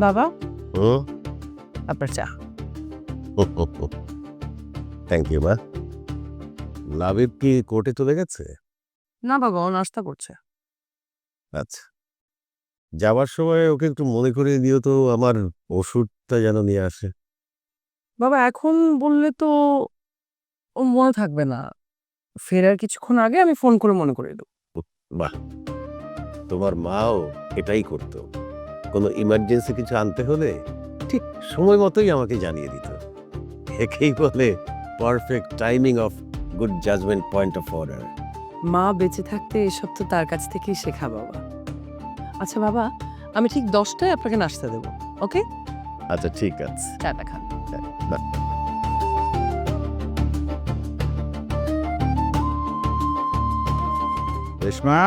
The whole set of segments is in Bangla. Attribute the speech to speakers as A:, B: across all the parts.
A: বাবা
B: হুম
A: আপনার চা।
B: থ্যাংক ইউ মা। লাবিব কি কোর্টে চলে গেছে?
A: না বাবা, ও নাস্তা করছে।
B: আচ্ছা, যাওয়ার সময় ওকে একটু মনে করিয়ে দিও তো, আমার ওষুধটা যেন নিয়ে আসে।
A: বাবা এখন বললে তো ও মনে থাকবে না। ফেরার কিছুক্ষণ আগে আমি ফোন করে মনে করে দেবো।
B: বাহ, তোমার মাও এটাই করতো। কোনো ইমার্জেন্সি কিছু আনতে হলে ঠিক সময় মতোই আমাকে জানিয়ে দিত। একেই বলে perfect timing of good judgement point of order.
A: মা বেঁচে থাকতে এসব তো তার কাছ থেকেই শেখা বাবা। আচ্ছা বাবা, আমি ঠিক 10টায় আপনাকে নাস্তা দেবো, ওকে?
B: আচ্ছা ঠিক আছে।
A: চাটা খান।
B: না,
C: রেশমা,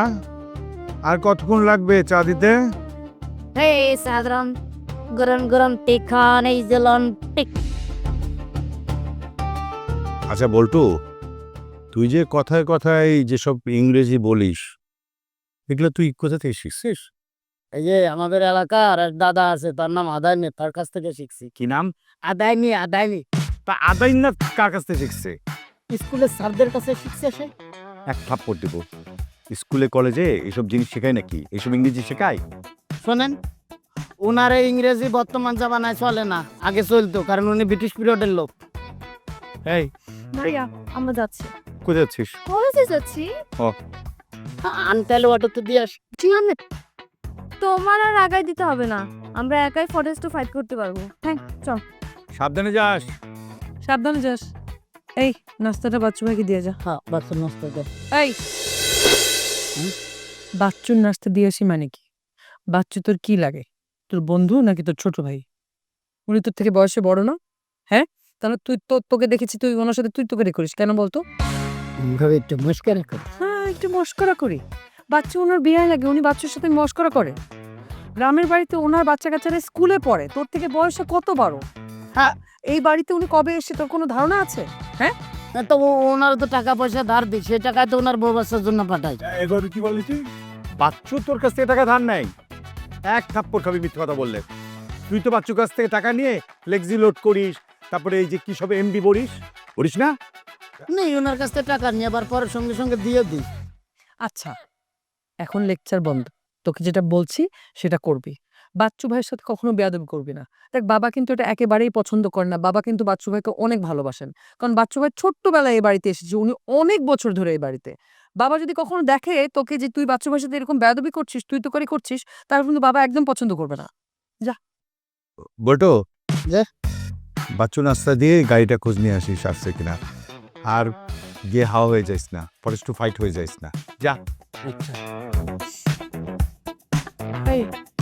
C: আর কতক্ষণ লাগবে চা দিতে?
D: Hey, সাধারণ গরম গরম টিখান এই জলন টিক।
C: আচ্ছা বল্টু, তুই যে কথায় কথায় যেসব ইংরেজি বলিস, এগুলো তুই কোথা থেকে শিখছিস?
D: এই যে আমাদের এলাকার এক দাদা আছে, তার নাম আদায়নি, তার কাছ থেকে শিখছি।
C: কি নাম?
D: আদায়নি
C: তা আদাইন না কার কাছ থেকে শিখছে?
D: স্কুলের স্যারদের কাছে শিখছে সে।
C: এক থাপ্পড় দেব। স্কুলে কলেজে এসব জিনিস শেখায় নাকি? এসব ইংরেজি শেখায়?
D: শোনেন, ওনার এই ইংরেজি বর্তমান জামানায় চলে না, আগে চলতো, কারণ উনি ব্রিটিশ পিরিয়ডের লোক।
C: এই
E: ভাইয়া আমরা যাচ্ছি,
C: কোথায় যাচ্ছিস?
E: কলেজে যাচ্ছি।
D: আনতেলে অটোতে দিয়ে আস।
E: ঠিক আছে, তোমার আর আগায় দিতে হবে না, আমরা একাই ফরেস্ট ফাইট করতে পারবো। হ্যাঁ চল।
C: সাবধানে যাস।
A: সাবধানে যাস। এই নাস্তাটা বাচ্চু ভাইকে দিয়ে যা।
D: হ্যাঁ, বাচ্চা নষ্ট করে।
A: এই বাচ্চুর নাস্তা দিয়ে আসি মানে কি? বাচ্চু তোর কি লাগে? তোর বন্ধু নাকি তোর ছোট ভাই? উনি তোর থেকে বয়সে বড় না? হ্যাঁ, তাহলে তুই তোকে দেখেছি তুই ওনার সাথে তুই তোকে করিস কেন বলতো?
D: এইভাবে একটু মুশকিল করে।
A: হ্যাঁ, একটু মস্করা করি। বাচ্চা ওনার বিয়ে লাগে, উনি বাচ্চার সাথে মস্করা করে। গ্রামের বাড়িতে ওনার বাচ্চা কাচ্চারা স্কুলে পড়ে, তোর থেকে বয়সে কত বড়। হ্যাঁ, এই বাড়িতে উনি কবে এসে তোর কোনো ধারণা আছে? হ্যাঁ,
D: তো ওনার তো টাকা পয়সা ধার দিই, সেই টাকা তো ওনার বউ বাচ্চার জন্য পাঠাই।
C: এবার কি বললি তুই? বাচ্চু তোর কাছ থেকে টাকা ধার নেই। এক থাপ্পড় খাবি মিথ্যে কথা বললে। তুই তো বাচ্চুর কাছ থেকে টাকা নিয়ে ফ্লেক্সি লোড করিস, তারপরে এই যে কি সব এমবি করিস না?
D: নেই, ওনার কাছ থেকে টাকা নিয়ে আবার পরের সঙ্গে সঙ্গে দিয়ে দিই।
A: আচ্ছা এখন লেকচার বন্ধ। তোকে যেটা বলছি সেটা করবি। বাচ্চু ভাইয়ের সাথে কখনো বেয়াদবি করবি না। দেখ, বাবা কিন্তু এটা একেবারেই পছন্দ করে না। বাবা কিন্তু বাচ্চু ভাইকে অনেক ভালোবাসেন, কারণ বাচ্চু ভাই ছোট্টবেলায় এই বাড়িতে এসেছে, উনি অনেক বছর ধরে এই বাড়িতে। বাবা যদি কখনো দেখে তোকে যে তুই বাচ্চু ভাইয়ের সাথে এরকম বেয়াদবি করছিস, তুই তো করে করছিস, তাহলে কিন্তু বাবা একদম পছন্দ করবে না।
C: বটো,
D: যে?
C: বাচ্চু নাস্তা দিয়ে গাড়িটা খোঁজ নিয়ে আসিস আসছে কিনা। আর গিয়ে হাওয়া হয়ে যাইস না, ফরেস্ট টু ফাইট হয়ে যাইস না। যা।
D: আচ্ছা।